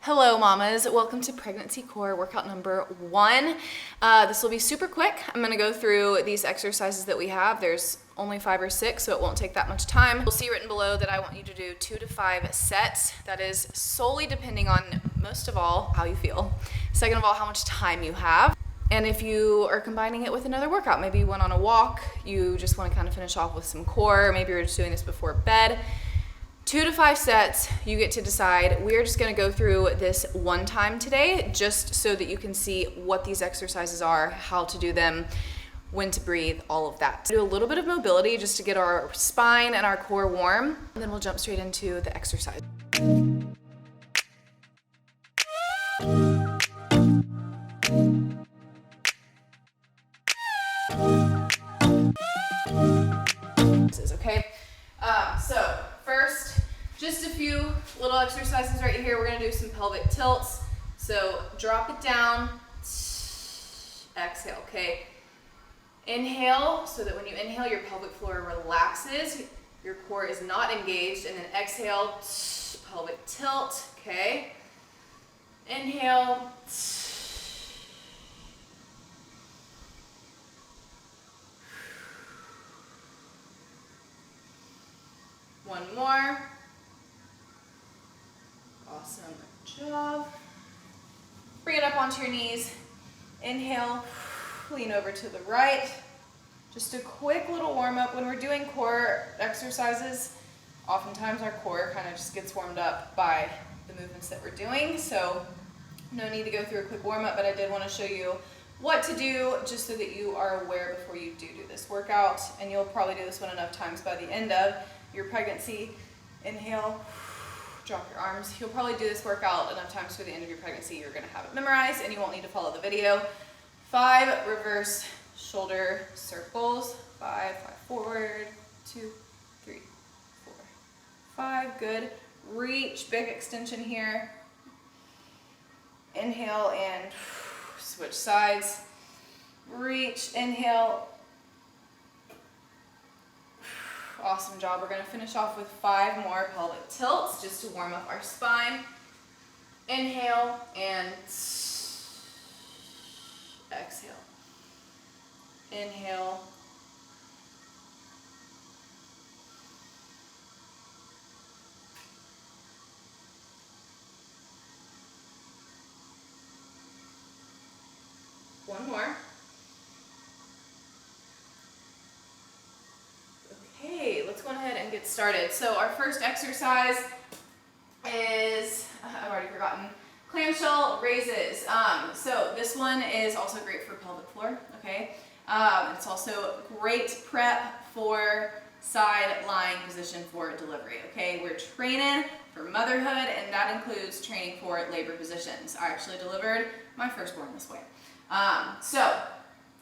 Hello mamas, welcome to Pregnancy Core workout number 1. This will be super quick. I'm gonna go through these exercises that we have. There's only 5 or 6, so it won't take that much time. You'll see written below that I want you to do 2 to 5 sets. That is solely depending on, most of all, how you feel. Second of all, how much time you have. And if you are combining it with another workout, maybe you went on a walk, you just wanna kind of finish off with some core, maybe you're just doing this before bed. 2 to 5 sets, you get to decide. We're just gonna go through this one time today, just so that you can see what these exercises are, how to do them, when to breathe, all of that. Do a little bit of mobility just to get our spine and our core warm, and then we'll jump straight into the exercise. Okay, so first, just a few little exercises right here. We're gonna do some pelvic tilts. So drop it down, exhale, okay? Inhale, so that when you inhale, your pelvic floor relaxes, your core is not engaged, and then exhale, pelvic tilt, okay? Inhale, one more. Awesome job. Bring it up onto your knees. Inhale, lean over to the right. Just a quick little warm up. When we're doing core exercises, oftentimes our core kind of just gets warmed up by the movements that we're doing. So no need to go through a quick warm up, but I did want to show you what to do just so that you are aware before you do this workout. And you'll probably do this one enough times by the end of your pregnancy. Inhale, drop your arms. You'll probably do this workout enough times for the end of your pregnancy. You're gonna have it memorized and you won't need to follow the video. 5 reverse shoulder circles. 5 forward, 2, 3, 4, 5, good. Reach, big extension here. Inhale and switch sides. Reach, inhale. Awesome job. We're going to finish off with 5 more pelvic tilts just to warm up our spine. Inhale and exhale. Inhale. One more. Okay, let's go ahead and get started. So our first exercise is, I've already forgotten, clamshell raises. So this one is also great for pelvic floor, okay? It's also great prep for side lying position for delivery, okay? We're training for motherhood, and that includes training for labor positions. I actually delivered my firstborn this way. So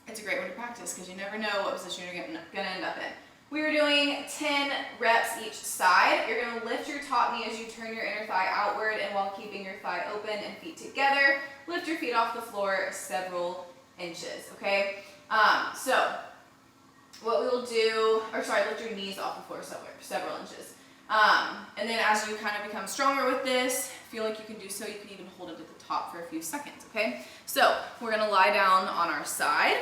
it's a great one to practice because you never know what position you're gonna end up in. We are doing 10 reps each side. You're gonna lift your top knee as you turn your inner thigh outward, and while keeping your thigh open and feet together, lift your feet off the floor several inches, okay? So what we will do, lift your knees off the floor several inches. And then as you kind of become stronger with this, feel like you can do so, you can even hold it at the top for a few seconds, okay? So we're gonna lie down on our side,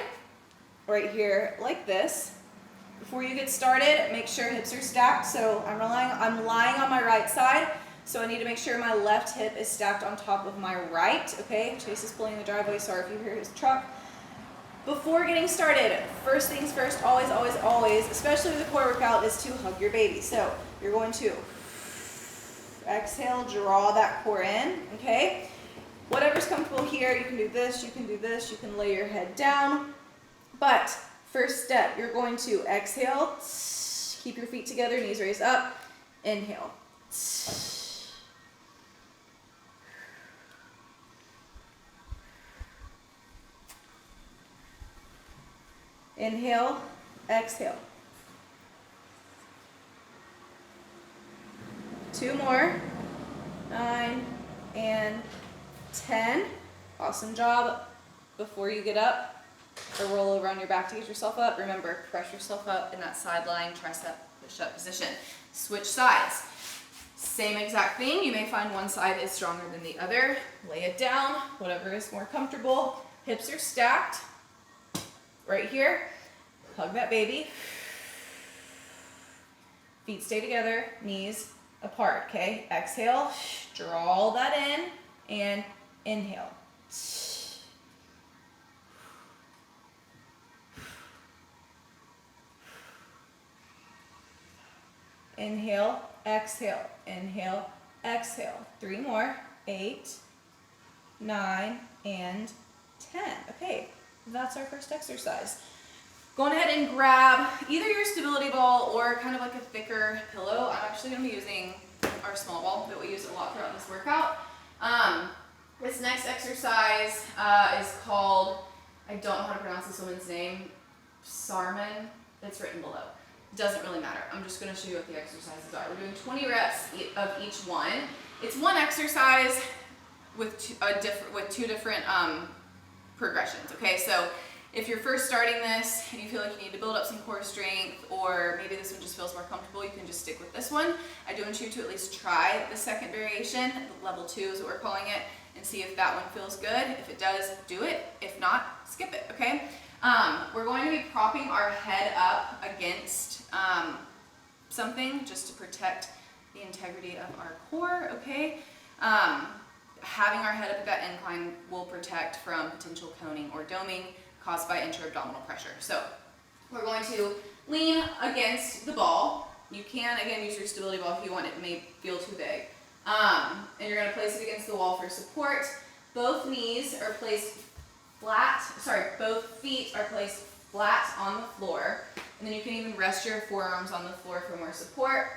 right here like this. Before you get started, make sure hips are stacked. So I'm lying on my right side, so I need to make sure my left hip is stacked on top of my right, okay? Chase is pulling the driveway, sorry if you hear his truck. Before getting started, first things first, always, always, always, especially with a core workout, is to hug your baby. So you're going to exhale, draw that core in, okay? Whatever's comfortable here, you can do this, you can do this, you can lay your head down, but first step, you're going to exhale, keep your feet together, knees raised up, inhale. Inhale, exhale. 2 more, 9 and 10. Awesome job. Before you get up, or roll over on your back to get yourself up. Remember, press yourself up in that side lying tricep push-up position. Switch sides. Same exact thing. You may find one side is stronger than the other. Lay it down, whatever is more comfortable. Hips are stacked. Right here, hug that baby. Feet stay together, knees apart, okay? Exhale, draw that in, and inhale. Inhale, exhale, inhale, exhale. 3 more, 8, 9, and 10. Okay, that's our first exercise. Go on ahead and grab either your stability ball or kind of like a thicker pillow. I'm actually going to be using our small ball that we use a lot throughout this workout. This next exercise is called, I don't know how to pronounce this woman's name, Sarmon. It's written below. Doesn't really matter. I'm just going to show you what the exercises are. We're doing 20 reps of each one. It's one exercise with two different progressions. Okay, so if you're first starting this and you feel like you need to build up some core strength, or maybe this one just feels more comfortable, you can just stick with this one. I do want you to at least try the second variation, level 2 is what we're calling it, and see if that one feels good. If it does, do it. If not, skip it, okay? We're going to be propping our head up against something just to protect the integrity of our core, okay? Having our head up at that incline will protect from potential coning or doming caused by intra-abdominal pressure. So we're going to lean against the ball. You can, again, use your stability ball if you want. It may feel too big. And you're going to place it against the wall for support. Both knees are placed flat, both feet are placed flat on the floor. And then you can even rest your forearms on the floor for more support.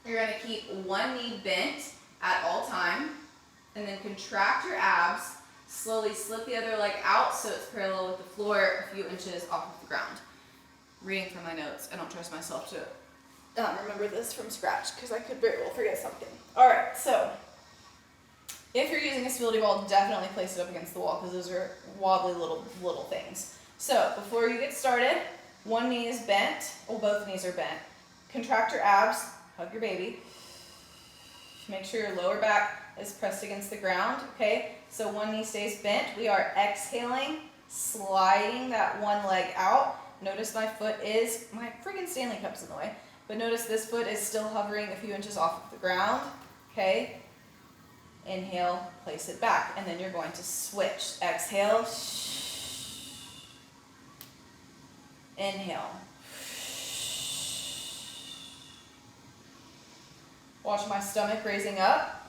You're going to keep one knee bent at all time, and then contract your abs. Slowly slip the other leg out so it's parallel with the floor, a few inches off of the ground. Reading from my notes, I don't trust myself to remember this from scratch because I could very well forget something. All right, so if you're using a stability ball, definitely place it up against the wall because those are wobbly little things. So before you get started, one knee is bent, well, both knees are bent. Contract your abs, hug your baby. Make sure your lower back is pressed against the ground, okay? So one knee stays bent. We are exhaling, sliding that one leg out. Notice my friggin' Stanley Cup's in the way, but notice this foot is still hovering a few inches off of the ground, okay? Inhale, place it back, and then you're going to switch. Exhale, inhale. Watch my stomach raising up.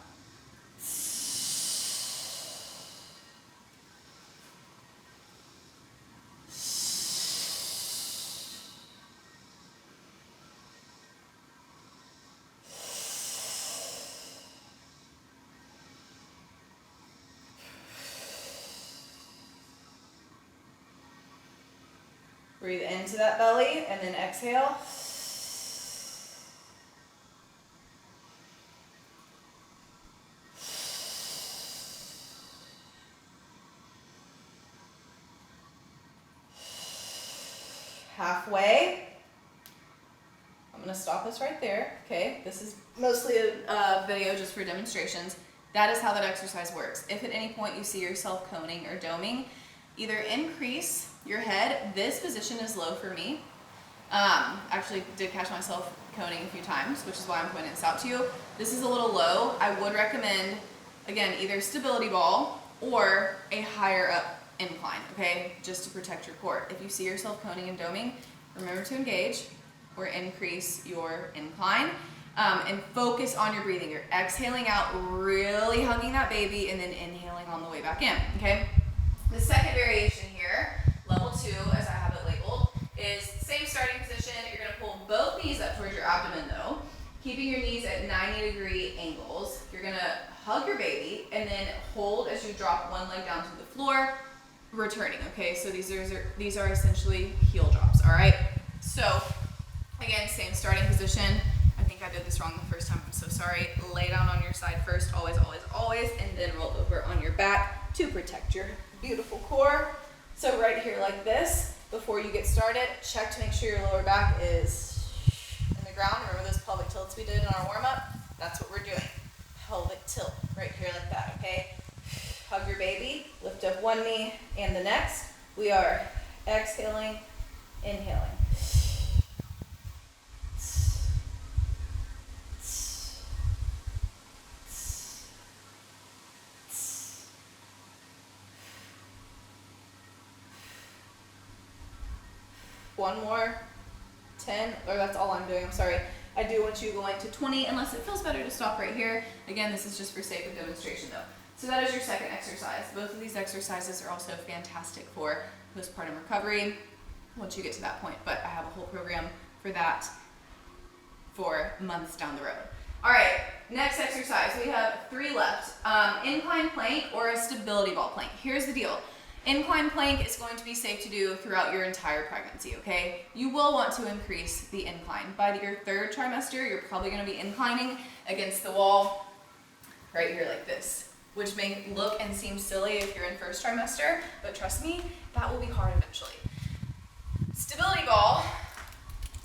Breathe into that belly and then exhale. Halfway. I'm going to stop this right there, okay? This is mostly a video just for demonstrations. That is how that exercise works. If at any point you see yourself coning or doming, either increase your head. This position is low for me. Actually did catch myself coning a few times, which is why I'm pointing this out to you. This is a little low. I would recommend, again, either stability ball or a higher up incline, okay, just to protect your core. If you see yourself coning and doming, remember to engage or increase your incline, and focus on your breathing. You're exhaling out, really hugging that baby, and then inhaling on the way back in, okay? The second variation here, level 2, as I have it labeled, is same starting position. You're going to pull both knees up towards your abdomen though, keeping your knees at 90-degree angles. You're going to hug your baby and then hold as you drop one leg down to the floor, returning, okay? So these are essentially heel drops, all right? So again, same starting position. I think I did this wrong the first time. I'm so sorry. Lay down on your side first, always, and then roll over on your back to protect your beautiful core. So right here like this, before you get started, check to make sure your lower back is in the ground. Remember those pelvic tilts we did in our warm-up? That's what we're doing. Pelvic tilt, right here like that, okay? Hug your baby, lift up one knee and the next. We are exhaling, inhaling. One more, 10, or that's all I'm doing, I'm sorry. I do want you going to 20 unless it feels better to stop right here. Again, this is just for sake of demonstration though. So that is your second exercise. Both of these exercises are also fantastic for postpartum recovery once you get to that point, but I have a whole program for that for months down the road. All right, next exercise, we have 3 left. Incline plank or a stability ball plank. Here's the deal. Incline plank is going to be safe to do throughout your entire pregnancy, okay? You will want to increase the incline. By your 3rd trimester, you're probably gonna be inclining against the wall right here like this, which may look and seem silly if you're in 1st trimester, but trust me, that will be hard eventually. Stability ball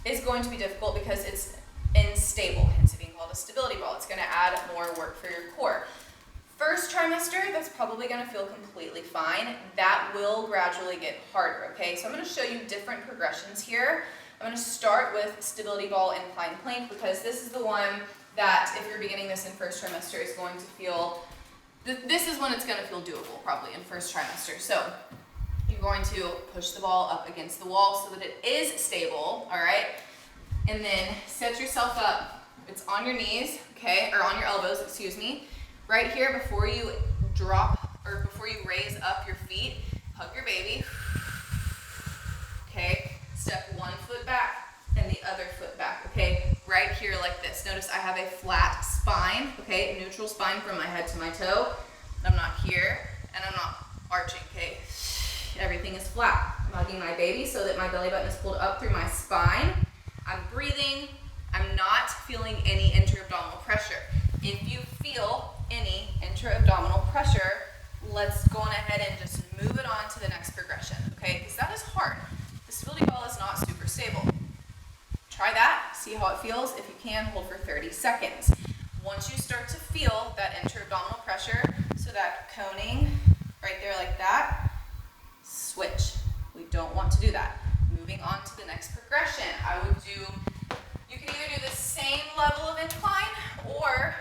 is going to be difficult because it's unstable, hence it being called a stability ball. It's gonna add more work for your core. 1st trimester, that's probably gonna feel completely fine. That will gradually get harder, okay? So I'm gonna show you different progressions here. I'm gonna start with stability ball incline plank because this is the one that if you're beginning this in 1st trimester is going to feel, this is when it's gonna feel doable probably in 1st trimester. So you're going to push the ball up against the wall so that it is stable, all right? And then set yourself up, it's on your knees, okay, or on your elbows, excuse me. Right here, before you drop, or before you raise up your feet, hug your baby. Okay, step 1 foot back and the other foot back, okay? Right here like this. Notice I have a flat spine, okay? Neutral spine from my head to my toe. I'm not here, and I'm not arching, okay? Everything is flat. I'm hugging my baby so that my belly button is pulled up through my spine. I'm breathing. I'm not feeling any intra-abdominal pressure. If you feel any intra-abdominal pressure, let's go on ahead and just move it on to the next progression, okay? Because that is hard. The stability ball is not super stable. Try that, see how it feels. If you can, hold for 30 seconds. Once you start to feel that intra-abdominal pressure, so that coning right there like that, switch. We don't want to do that. Moving on to the next progression, you can either do the same level of incline or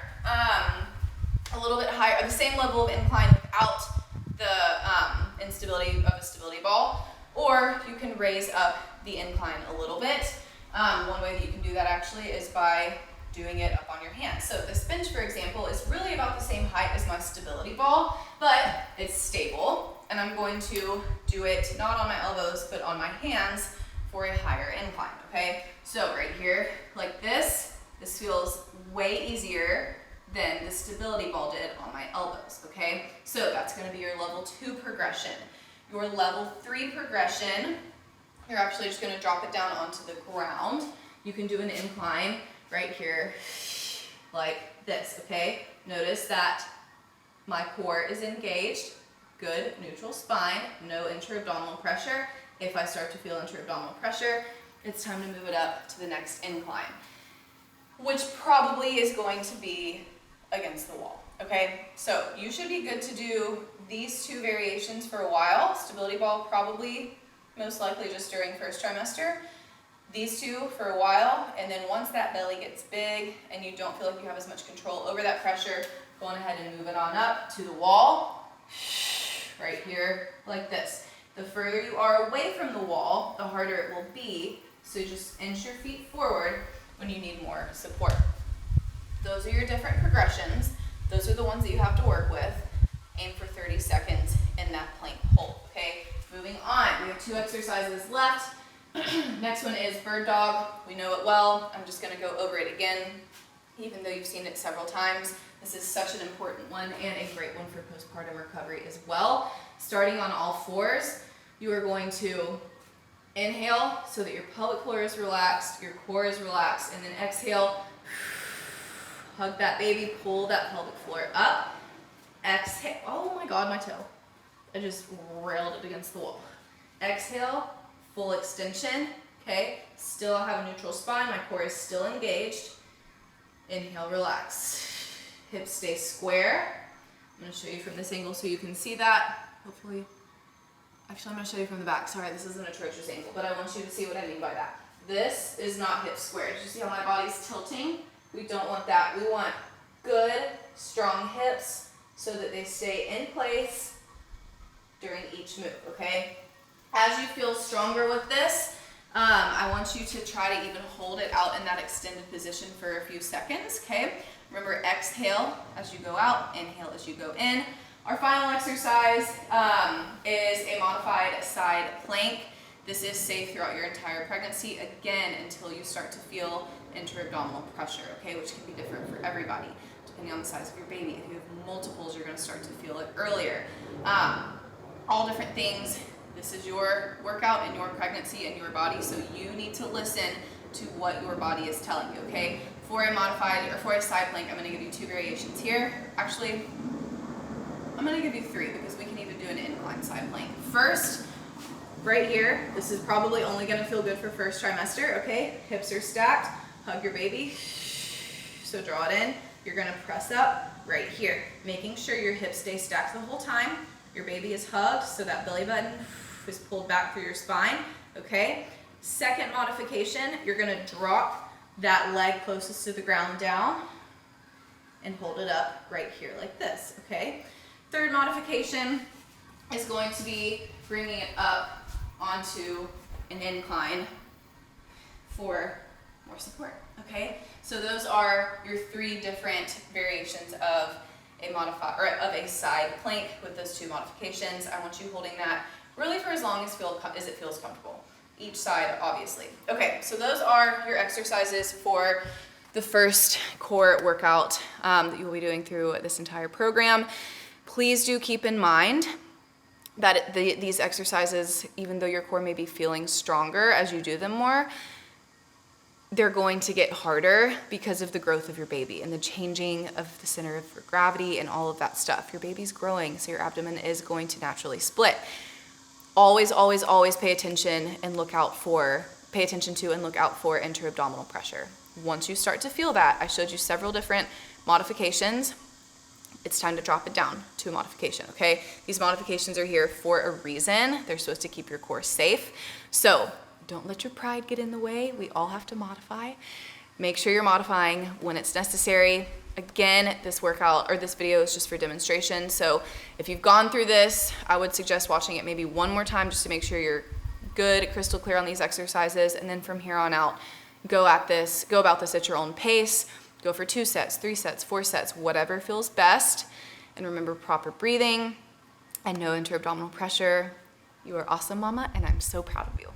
a little bit higher, the same level of incline without the instability of a stability ball, or you can raise up the incline a little bit. One way that you can do that actually is by doing it up on your hands. So this bench, for example, is really about the same height as my stability ball, but it's stable, and I'm going to do it not on my elbows, but on my hands for a higher incline, okay? So right here, like this feels way easier than the stability ball did on my elbows, okay? So that's gonna be your level 2 progression. Your level 3 progression, you're actually just gonna drop it down onto the ground. You can do an incline right here, like this, okay? Notice that my core is engaged, good neutral spine, no intra-abdominal pressure. If I start to feel intra-abdominal pressure, it's time to move it up to the next incline, which probably is going to be against the wall, okay? So you should be good to do these 2 variations for a while. Stability ball probably, most likely just during 1st trimester. These 2 for a while, and then once that belly gets big and you don't feel like you have as much control over that pressure, go on ahead and move it on up to the wall, right here, like this. The further you are away from the wall, the harder it will be, so just inch your feet forward when you need more support. Those are your different progressions. Those are the ones that you have to work with. Aim for 30 seconds in that plank hold, okay? Moving on, we have 2 exercises left. Next one is bird dog. We know it well. I'm just gonna go over it again, even though you've seen it several times. This is such an important one and a great one for postpartum recovery as well. Starting on all 4s, you are going to inhale so that your pelvic floor is relaxed, your core is relaxed, and then exhale. Hug that baby, pull that pelvic floor up. Exhale, oh my God, my toe. I just railed it against the wall. Exhale, full extension, okay? Still have a neutral spine, my core is still engaged. Inhale, relax. Hips stay square. I'm gonna show you from this angle so you can see that. Hopefully, actually I'm gonna show you from the back. Sorry, this is an atrocious angle, but I want you to see what I mean by that. This is not hip square. Did you see how my body's tilting? We don't want that. We want good, strong hips so that they stay in place during each move, okay? As you feel stronger with this, I want you to try to even hold it out in that extended position for a few seconds, okay? Remember, exhale as you go out, inhale as you go in. Our final exercise is a modified side plank. This is safe throughout your entire pregnancy, again, until you start to feel intra-abdominal pressure, okay, which can be different for everybody, depending on the size of your baby. If you have multiples, you're gonna start to feel it earlier. All different things. This is your workout and your pregnancy and your body, so you need to listen to what your body is telling you, okay? For a modified, or for a side plank, I'm gonna give you 2 variations here. Actually, I'm gonna give you 3 because we can even do an incline side plank. First, right here, this is probably only gonna feel good for first trimester, okay? Hips are stacked, hug your baby. So draw it in, you're gonna press up right here, making sure your hips stay stacked the whole time. Your baby is hugged, so that belly button is pulled back through your spine, okay? Second modification, you're gonna drop that leg closest to the ground down and hold it up right here like this, okay? Third modification is going to be bringing it up onto an incline for more support, okay? So those are your 3 different variations of a side plank with those 2 modifications. I want you holding that really for as long as it feels comfortable. Each side, obviously. Okay, so those are your exercises for the first core workout that you will be doing through this entire program. Please do keep in mind that these exercises, even though your core may be feeling stronger as you do them more, they're going to get harder because of the growth of your baby and the changing of the center of gravity and all of that stuff. Your baby's growing, so your abdomen is going to naturally split. Always, always, always pay attention to and look out for intra-abdominal pressure. Once you start to feel that, I showed you several different modifications. It's time to drop it down to a modification, okay? These modifications are here for a reason. They're supposed to keep your core safe. So don't let your pride get in the way. We all have to modify. Make sure you're modifying when it's necessary. Again, this workout or this video is just for demonstration. So if you've gone through this, I would suggest watching it maybe one more time just to make sure you're good, crystal clear on these exercises. And then from here on out, go about this at your own pace. Go for 2 sets, 3 sets, 4 sets, whatever feels best. And remember proper breathing and no intra-abdominal pressure. You are awesome, mama, and I'm so proud of you.